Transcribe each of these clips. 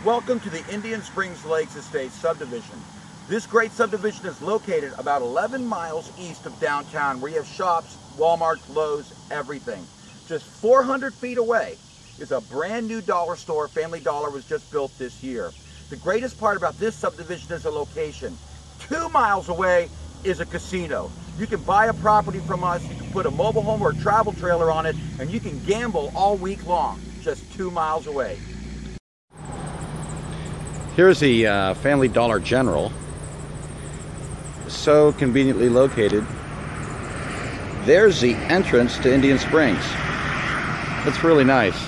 Welcome to the Indian Springs Lakes Estate subdivision. This great subdivision is located about 11 miles east of downtown, where you have shops, Walmart, Lowe's, everything. Just 400 feet away is a brand new dollar store. Family Dollar was just built this year. The greatest part about this subdivision is the location. 2 miles away is a casino. You can buy a property from us, you can put a mobile home or a travel trailer on it, and you can gamble all week long, just 2 miles away. Here's the Family Dollar General, so conveniently located. There's the entrance to Indian Springs. That's really nice.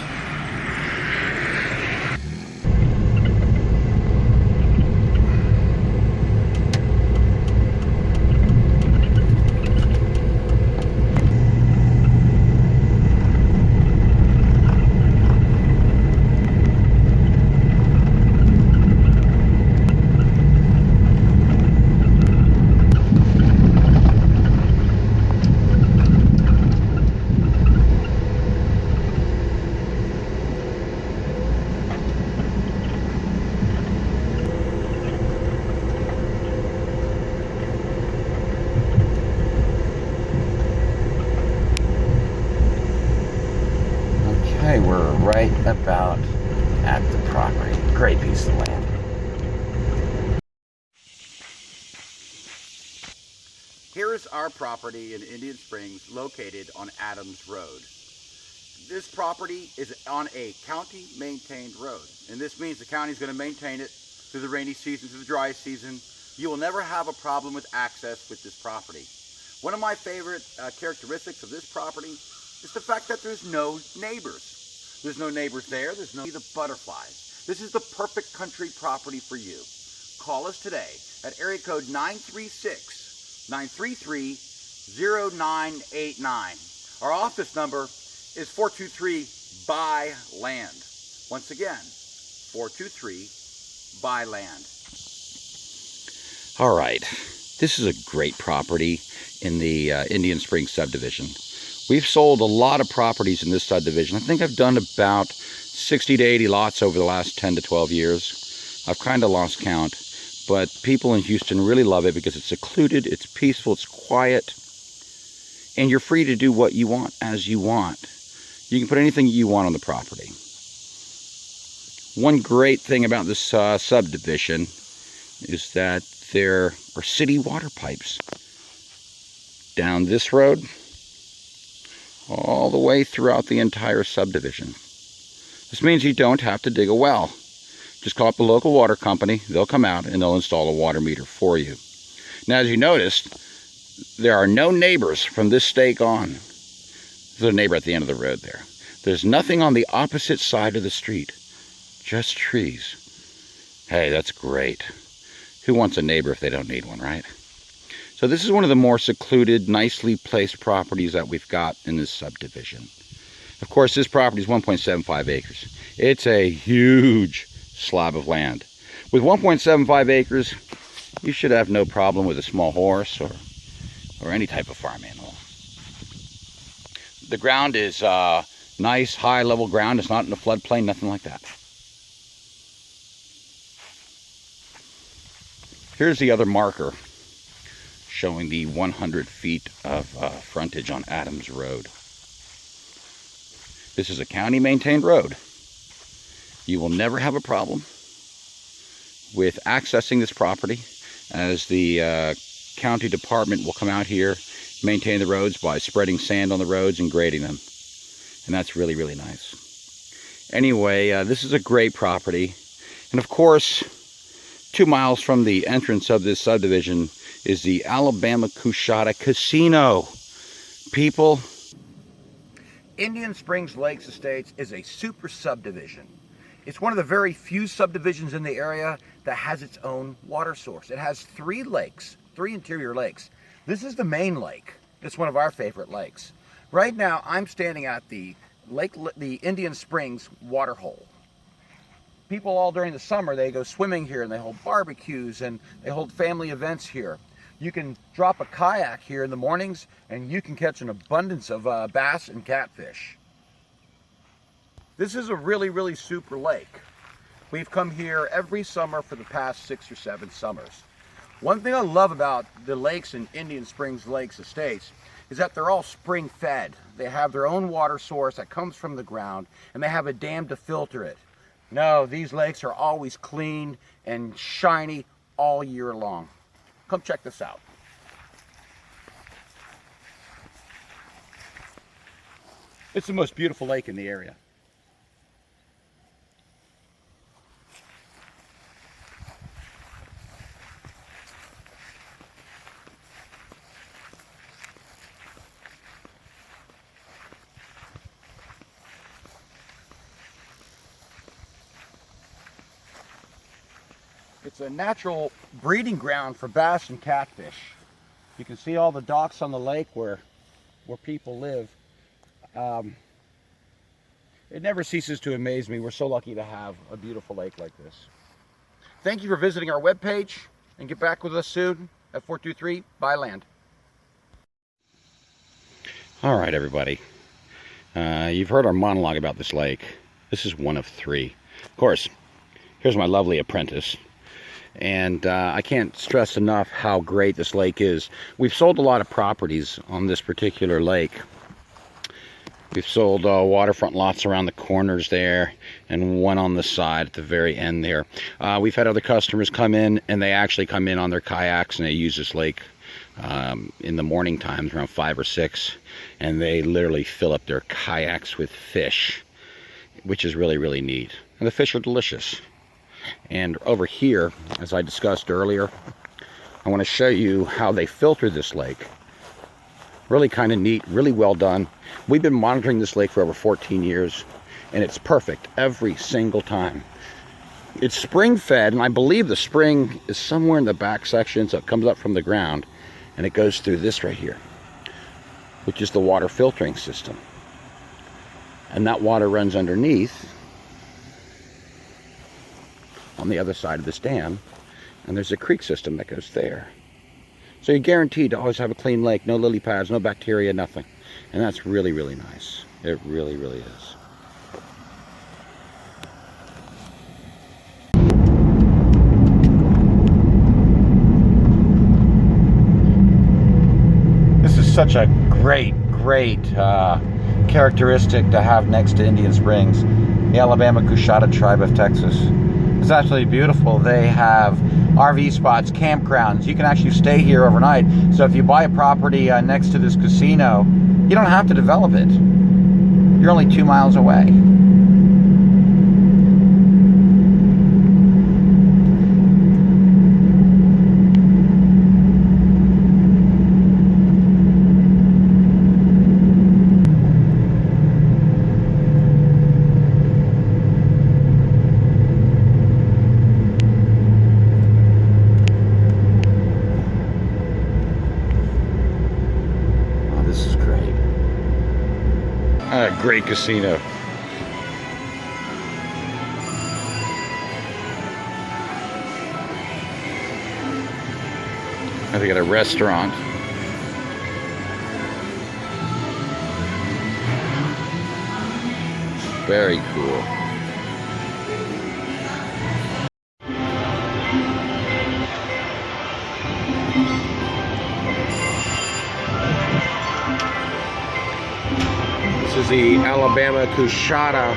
Okay, we're right about at the property. Great piece of land. Here is our property in Indian Springs, located on Adams Road. This property is on a county-maintained road, and this means the county is going to maintain it through the rainy season, through the dry season. You will never have a problem with access with this property. One of my favorite characteristics of this property is the fact that there's no neighbors. There's no neighbors there. There's no the butterflies. This is the perfect country property for you. Call us today at area code 936-933-0989. Our office number is 423-BUY-LAND. Once again, 423-BUY-LAND. All right, this is a great property in the Indian Springs subdivision. We've sold a lot of properties in this subdivision. I think I've done about 60 to 80 lots over the last 10 to 12 years. I've kind of lost count, but people in Houston really love it because it's secluded, it's peaceful, it's quiet, and you're free to do what you want as you want. You can put anything you want on the property. One great thing about this subdivision is that there are city water pipes down this road all the way throughout the entire subdivision. This means you don't have to dig a well. Just call up the local water company, they'll come out and they'll install a water meter for you. Now, as you noticed, there are no neighbors from this stake on. There's a neighbor at the end of the road there. There's nothing on the opposite side of the street, just trees. Hey, that's great. Who wants a neighbor if they don't need one, right? So this is one of the more secluded, nicely placed properties that we've got in this subdivision. Of course, this property is 1.75 acres. It's a huge slab of land. With 1.75 acres, you should have no problem with a small horse or any type of farm animal. The ground is nice, high-level ground. It's not in a floodplain, nothing like that. Here's the other marker showing the 100 feet of frontage on Adams Road. This is a county-maintained road. You will never have a problem with accessing this property, as the county department will come out here, maintain the roads by spreading sand on the roads and grading them. And that's really, really nice. Anyway, this is a great property. And of course, 2 miles from the entrance of this subdivision is the Alabama Coushatta Casino. People, Indian Springs Lakes Estates is a super subdivision. It's one of the very few subdivisions in the area that has its own water source. It has 3 lakes, 3 interior lakes. This is the main lake. It's one of our favorite lakes. Right now, I'm standing at the Indian Springs water hole. People all during the summer, they go swimming here and they hold barbecues and they hold family events here. You can drop a kayak here in the mornings and you can catch an abundance of bass and catfish. This is a really, really super lake. We've come here every summer for the past 6 or 7 summers. One thing I love about the lakes in Indian Springs Lakes Estates is that they're all spring fed. They have their own water source that comes from the ground, and they have a dam to filter it. No, these lakes are always clean and shiny all year long. Come check this out. It's the most beautiful lake in the area. It's a natural breeding ground for bass and catfish. You can see all the docks on the lake where people live. It never ceases to amaze me. We're so lucky to have a beautiful lake like this. Thank you for visiting our webpage, and get back with us soon at 423 Buy Land. All right, everybody. You've heard our monologue about this lake. This is one of 3. Of course, here's my lovely apprentice. And I can't stress enough how great this lake is. We've sold a lot of properties on this particular lake. We've sold waterfront lots around the corners there, and one on the side at the very end there. We've had other customers come in, and they actually come in on their kayaks, and they use this lake in the morning times around 5 or 6, and they literally fill up their kayaks with fish, which is really, really neat. And the fish are delicious. And over here, as I discussed earlier, I want to show you how they filter this lake. Really kind of neat, really well done. We've been monitoring this lake for over 14 years, and it's perfect every single time. It's spring fed, and I believe the spring is somewhere in the back section, so it comes up from the ground, and it goes through this right here, which is the water filtering system. And that water runs underneath on the other side of this dam, and there's a creek system that goes there. So you're guaranteed to always have a clean lake, no lily pads, no bacteria, nothing. And that's really, really nice. It really, really is. This is such a great characteristic to have next to Indian Springs, the Alabama Coushatta tribe of Texas. It's absolutely beautiful. They have RV spots, campgrounds. You can actually stay here overnight. So if you buy a property next to this casino, you don't have to develop it. You're only 2 miles away. Great casino. They got a restaurant. Very cool. This is the Alabama Coushatta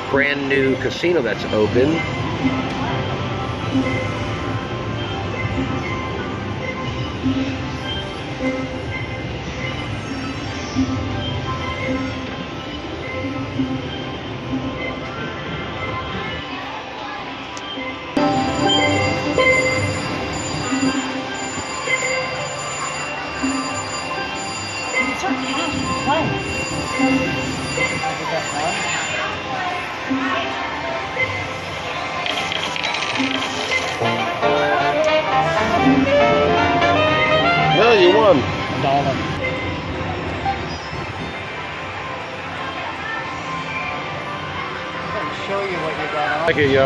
brand new casino that's open. No, you won. $1. I'm going to show you what you got on. Thank you, yo.